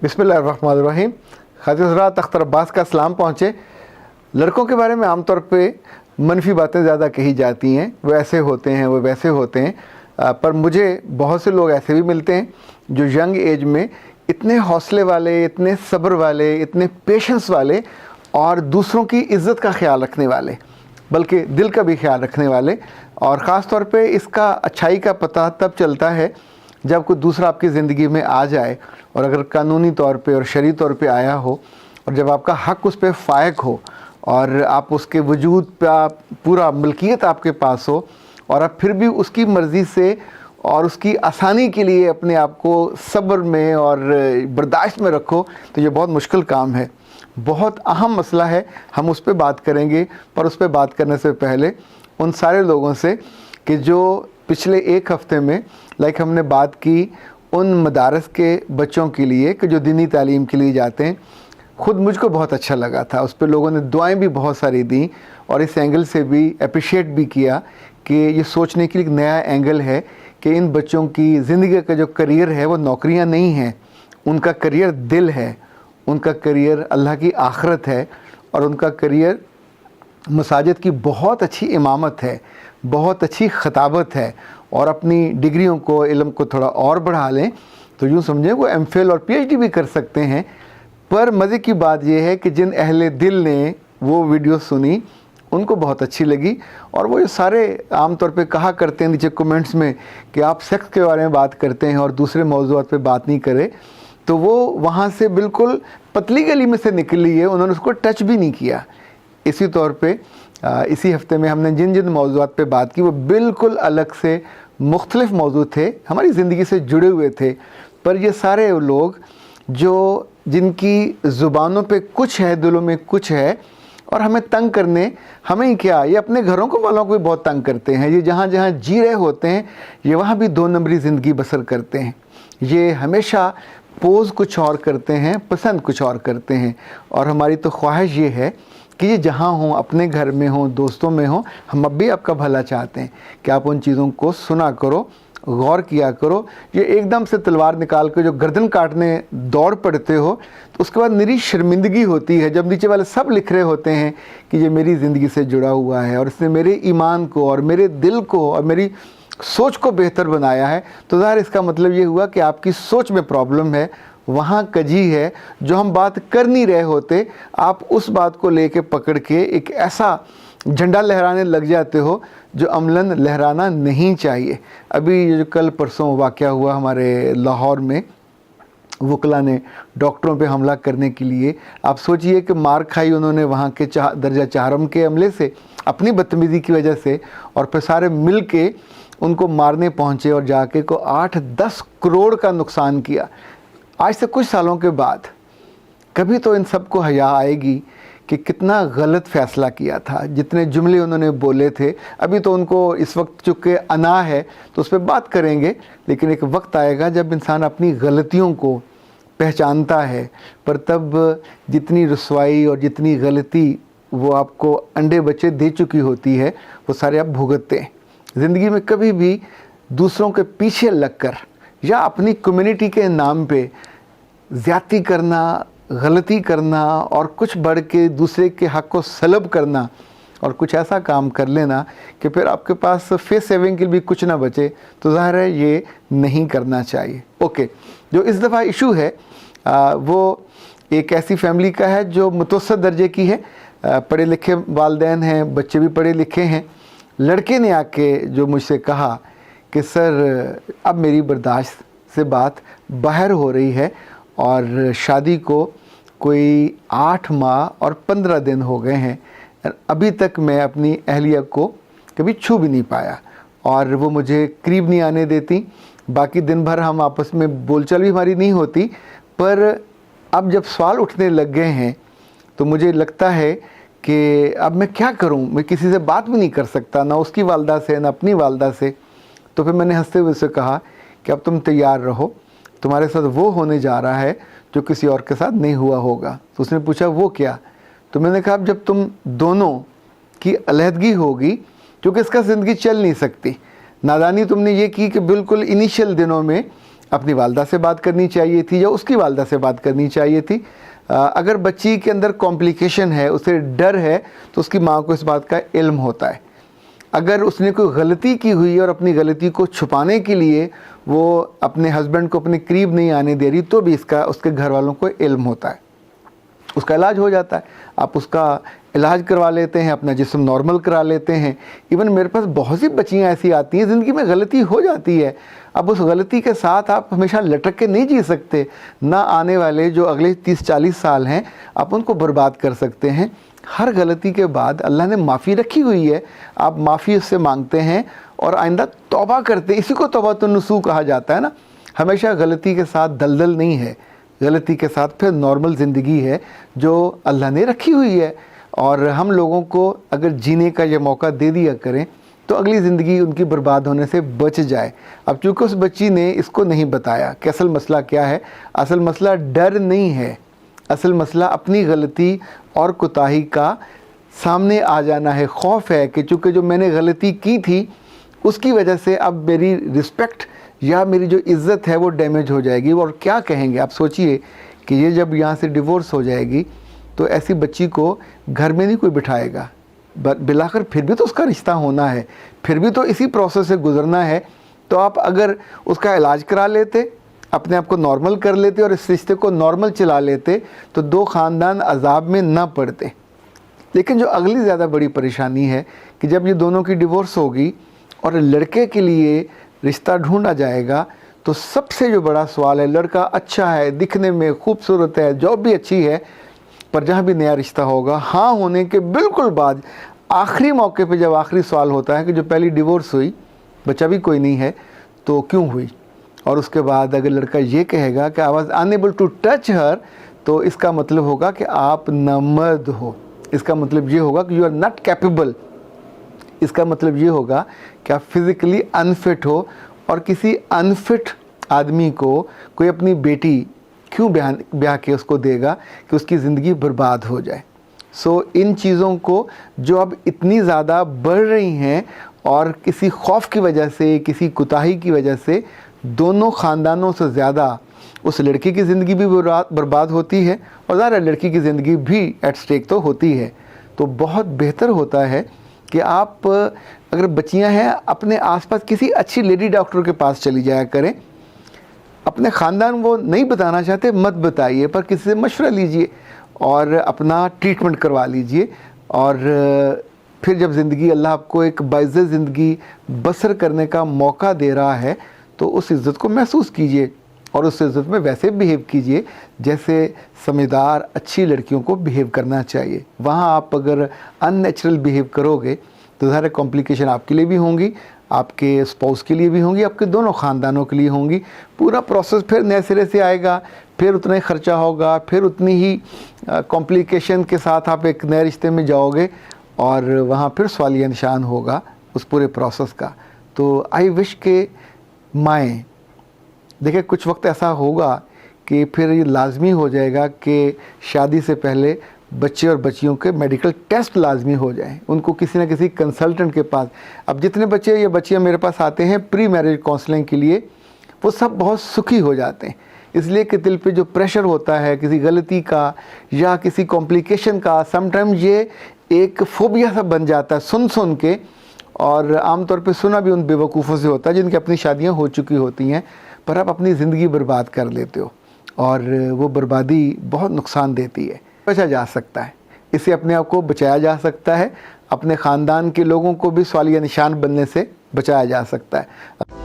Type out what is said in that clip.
बिस्मिल्लाहिर्रहमानिर्रहीम। खातिन हज़रात, अख्तर अब्बास का सलाम पहुँचे। लड़कों के बारे में आमतौर पे मनफी बातें ज़्यादा कही जाती हैं, वो ऐसे होते हैं, वो वैसे होते हैं, पर मुझे बहुत से लोग ऐसे भी मिलते हैं जो यंग एज में इतने हौसले वाले, इतने सब्र वाले, इतने पेशेंस वाले और दूसरों की इज़्ज़त का ख्याल रखने वाले, बल्कि दिल का भी ख्याल रखने वाले। और ख़ास तौर पे इसका अच्छाई का पता तब चलता है जब कोई दूसरा आपकी ज़िंदगी में आ जाए, और अगर कानूनी तौर पे और शरई तौर पे आया हो, और जब आपका हक़ उस पर फ़ायक हो और आप उसके वजूद पे पूरा मलकियत आपके पास हो, और आप फिर भी उसकी मर्ज़ी से और उसकी आसानी के लिए अपने आप को सब्र में और बर्दाश्त में रखो, तो ये बहुत मुश्किल काम है। बहुत अहम मसला है, हम उस पर बात करेंगे। पर उस पर बात करने से पहले उन सारे लोगों से कि जो पिछले एक हफ़्ते में हमने बात की उन मदारस के बच्चों के लिए कि जो दीनी तालीम के लिए जाते हैं, ख़ुद मुझको बहुत अच्छा लगा था। उस पर लोगों ने दुआएं भी बहुत सारी दी और इस एंगल से भी अप्रिशिएट भी किया कि ये सोचने के लिए एक नया एंगल है कि इन बच्चों की ज़िंदगी का जो करियर है वो नौकरियां नहीं हैं, उनका करियर दिल है, उनका करियर अल्लाह की आखरत है, और उनका करियर मसाजिद की बहुत अच्छी इमामत है, बहुत अच्छी खताबत है। और अपनी डिग्रियों को, इल्म को थोड़ा और बढ़ा लें तो यूँ समझें वो एमफिल और पीएचडी भी कर सकते हैं। पर मज़े की बात यह है कि जिन अहले दिल ने वो वीडियो सुनी उनको बहुत अच्छी लगी, और वो ये सारे आम तौर पे कहा करते हैं नीचे कमेंट्स में कि आप सेक्स के बारे में बात करते हैं और दूसरे मौज़ूआत पे बात नहीं करें, तो वो वहाँ से बिल्कुल पतली गली में से निकली है, उन्होंने उसको टच भी नहीं किया। इसी तौर पे इसी हफ्ते में हमने जिन जिन मौज़ूआत पे बात की वो बिल्कुल अलग से मुख्तलिफ़ मौज़ू थे, हमारी ज़िंदगी से जुड़े हुए थे। पर ये सारे लोग जो जिनकी ज़ुबानों पे कुछ है, दिलों में कुछ है, और हमें तंग करने, हमें ही क्या, ये अपने घरों को वालों को भी बहुत तंग करते हैं। ये जहाँ जहाँ जी रहे होते हैं ये वहाँ भी दो नंबरी ज़िंदगी बसर करते हैं। ये हमेशा पोज़ कुछ और करते हैं, पसंद कुछ और करते हैं। और हमारी तो ख्वाहिश ये है कि ये जहाँ हों, अपने घर में हों, दोस्तों में हों, हम अब भी आपका भला चाहते हैं कि आप उन चीज़ों को सुना करो, गौर किया करो। ये एकदम से तलवार निकाल के जो गर्दन काटने दौड़ पड़ते हो तो उसके बाद निरी शर्मिंदगी होती है जब नीचे वाले सब लिख रहे होते हैं कि ये मेरी ज़िंदगी से जुड़ा हुआ है और इसने मेरे ईमान को और मेरे दिल को और मेरी सोच को बेहतर बनाया है। तो ज़ाहिर इसका मतलब ये हुआ कि आपकी सोच में प्रॉब्लम है, वहाँ कजी है। जो हम बात कर नहीं रहे होते, आप उस बात को लेके पकड़ के एक ऐसा झंडा लहराने लग जाते हो जो अमलन लहराना नहीं चाहिए। अभी ये जो कल परसों वाक़या हुआ हमारे लाहौर में, वकला ने डॉक्टरों पे हमला करने के लिए, आप सोचिए कि मार खाई उन्होंने वहाँ के दर्जा चाहरम के अमले से, अपनी बदतमीज़ी की वजह से, और फिर सारे मिल के उनको मारने पहुँचे और जाके को 8-10 करोड़ का नुकसान किया। आज से कुछ सालों के बाद कभी तो इन सब को हया आएगी कि कितना गलत फ़ैसला किया था, जितने जुमले उन्होंने बोले थे। अभी तो उनको इस वक्त चूँकि अना है तो उस पर बात करेंगे, लेकिन एक वक्त आएगा जब इंसान अपनी गलतियों को पहचानता है, पर तब जितनी रुसवाई और जितनी गलती वो आपको अंडे बच्चे दे चुकी होती है वो सारे आप भुगतते हैं। ज़िंदगी में कभी भी दूसरों के पीछे लगकर या अपनी कम्युनिटी के नाम पे ज़्यादती करना, गलती करना और कुछ बढ़ के दूसरे के हक़ को सलब करना और कुछ ऐसा काम कर लेना कि फिर आपके पास फेस सेविंग के लिए भी कुछ ना बचे, तो ज़ाहिर है ये नहीं करना चाहिए। ओके, जो इस दफ़ा इशू है वो एक ऐसी फैमिली का है जो मुतवस्सित दर्जे की है, पढ़े लिखे वालिदैन हैं, बच्चे भी पढ़े लिखे हैं। लड़के ने आके जो मुझसे कहा कि सर अब मेरी बर्दाश्त से बात बाहर हो रही है और शादी को कोई 8 माह और 15 दिन हो गए हैं, अभी तक मैं अपनी अहलिया को कभी छू भी नहीं पाया और वो मुझे करीब नहीं आने देती। बाकी दिन भर हम आपस में बोलचाल भी हमारी नहीं होती, पर अब जब सवाल उठने लग गए हैं तो मुझे लगता है कि अब मैं क्या करूं, मैं किसी से बात भी नहीं कर सकता, ना उसकी वालदा से ना अपनी वालदा से। तो फिर मैंने हंसते हुए उसे कहा कि अब तुम तैयार रहो, तुम्हारे साथ वो होने जा रहा है जो किसी और के साथ नहीं हुआ होगा। तो उसने पूछा वो क्या? तो मैंने कहा अब जब तुम दोनों की अलहदगी होगी, क्योंकि इसका ज़िंदगी चल नहीं सकती। नादानी तुमने ये की कि बिल्कुल इनिशियल दिनों में اپنی والدہ سے بات کرنی چاہیے تھی یا اس کی والدہ سے بات کرنی چاہیے تھی. اگر بچی کے اندر کمپلیکیشن ہے, اسے ڈر ہے, تو اس کی ماں کو اس بات کا علم ہوتا ہے. اگر اس نے کوئی غلطی کی ہوئی ہے اور اپنی غلطی کو چھپانے کے لیے وہ اپنے ہسبینڈ کو اپنے قریب نہیں آنے دے رہی, تو بھی اس کے گھر والوں کو علم ہوتا ہے. اس کا علاج ہو جاتا ہے, آپ اس کا علاج کروا لیتے ہیں, اپنا جسم نارمل کرا لیتے ہیں. ایون میرے پاس بہت سی بچیاں ایسی آتی ہیں, زندگی میں غلطی ہو جاتی ہے. اب اس غلطی کے ساتھ آپ ہمیشہ لٹک کے نہیں جی سکتے, نہ آنے والے جو اگلے 30-40 سال ہیں آپ ان کو برباد کر سکتے ہیں. ہر غلطی کے بعد اللہ نے معافی رکھی ہوئی ہے, آپ معافی اس سے مانگتے ہیں اور آئندہ توبہ کرتے ہیں. اسی کو توبۃ النصوح کہا جاتا ہے نا. ہمیشہ غلطی کے ساتھ دلدل نہیں ہے, غلطی کے ساتھ پھر نارمل زندگی ہے جو اللہ نے رکھی ہوئی ہے. اور ہم لوگوں کو اگر جینے کا یہ موقع دے دیا کریں تو اگلی زندگی ان کی برباد ہونے سے بچ جائے. اب چونکہ اس بچی نے اس کو نہیں بتایا کہ اصل مسئلہ کیا ہے, اصل مسئلہ ڈر نہیں ہے, اصل مسئلہ اپنی غلطی اور کوتاہی کا سامنے آ جانا ہے. خوف ہے کہ چونکہ جو میں نے غلطی کی تھی اس کی وجہ سے اب میری رسپیکٹ یا میری جو عزت ہے وہ ڈیمیج ہو جائے گی, اور کیا کہیں گے. آپ سوچئے کہ یہ جب یہاں سے ڈیورس ہو جائے گی تو ایسی بچی کو گھر میں نہیں کوئی بٹھائے گا. بلاخر پھر بھی تو اس کا رشتہ ہونا ہے, پھر بھی تو اسی پروسیس سے گزرنا ہے. تو آپ اگر اس کا علاج کرا لیتے, اپنے آپ کو نارمل کر لیتے اور اس رشتے کو نارمل چلا لیتے تو 2 خاندان عذاب میں نہ پڑتے. لیکن جو اگلی زیادہ بڑی پریشانی ہے کہ جب یہ دونوں کی ڈیورس ہوگی اور لڑکے کے لیے رشتہ ڈھونڈا جائے گا تو سب سے جو بڑا سوال ہے, لڑکا اچھا ہے, دکھنے میں خوبصورت ہے, جاب بھی اچھی ہے, پر جہاں بھی نیا رشتہ ہوگا, ہاں ہونے کے بالکل بعد آخری موقع پہ جب آخری سوال ہوتا ہے کہ جو پہلی ڈیورس ہوئی, بچہ بھی کوئی نہیں ہے, تو کیوں ہوئی. اور اس کے بعد اگر لڑکا یہ کہے گا کہ I was unable to touch her, تو اس کا مطلب ہوگا کہ آپ نامرد ہو. اس کا مطلب یہ ہوگا کہ یو آر ناٹ کیپیبل. اس کا مطلب یہ ہوگا کہ آپ فزیکلی انفٹ ہو, اور کسی انفٹ آدمی کو کوئی اپنی بیٹی کیوں بیاہ کے اس کو دے گا کہ اس کی زندگی برباد ہو جائے. سو ان چیزوں کو جو اب اتنی زیادہ بڑھ رہی ہیں اور کسی خوف کی وجہ سے, کسی کوتاہی کی وجہ سے دونوں خاندانوں سے زیادہ اس لڑکی کی زندگی بھی برباد ہوتی ہے, اور ظاہر ہے لڑکی کی زندگی بھی ایٹ سٹیک تو ہوتی ہے. تو بہت بہتر ہوتا ہے کہ آپ اگر بچیاں ہیں اپنے آس پاس کسی اچھی لیڈی ڈاکٹر کے پاس چلی جایا کریں. اپنے خاندان وہ نہیں بتانا چاہتے مت بتائیے, پر کسی سے مشورہ لیجئے اور اپنا ٹریٹمنٹ کروا لیجئے. اور پھر جب زندگی اللہ آپ کو ایک باعزت زندگی بسر کرنے کا موقع دے رہا ہے تو اس عزت کو محسوس کیجئے, اور اس عزت میں ویسے بیہیو کیجئے جیسے سمجھدار اچھی لڑکیوں کو بیہیو کرنا چاہیے. وہاں آپ اگر ان نیچرل بیہیو کرو گے تو ظاہر کمپلیکیشن آپ کے لیے بھی ہوں گی, آپ کے اسپاؤس کے لیے بھی ہوں گی, آپ کے دونوں خاندانوں کے لیے ہوں گی. پورا پروسیس پھر نئے سرے سے آئے گا, پھر اتنا ہی خرچہ ہوگا, پھر اتنی ہی کمپلیکیشن کے ساتھ آپ ایک نئے رشتے میں جاؤ گے, اور وہاں پھر سوالیہ نشان ہوگا اس پورے پروسیس کا. تو آئی وش کہ مائیں دیکھیں کچھ وقت ایسا ہوگا کہ پھر یہ لازمی ہو جائے گا کہ شادی سے پہلے بچے اور بچیوں کے میڈیکل ٹیسٹ لازمی ہو جائیں, ان کو کسی نہ کسی کنسلٹنٹ کے پاس. اب جتنے بچے یا بچیاں میرے پاس آتے ہیں پری میرج کاؤنسلنگ کے لیے, وہ سب بہت سکھی ہو جاتے ہیں, اس لیے کہ دل پہ جو پریشر ہوتا ہے کسی غلطی کا یا کسی کمپلیکیشن کا, سم ٹائم یہ ایک فوبیا سا بن جاتا ہے سن کے. اور عام طور پہ سنا بھی ان بے وقوفوں سے ہوتا ہے جن کی اپنی شادیاں ہو چکی ہوتی ہیں, پر آپ اپنی زندگی برباد کر لیتے ہو, اور وہ بربادی بہت نقصان دیتی ہے. بچا جا سکتا ہے, اس سے اپنے آپ کو بچایا جا سکتا ہے, اپنے خاندان کے لوگوں کو بھی سوالیہ نشان بننے سے بچایا جا سکتا ہے.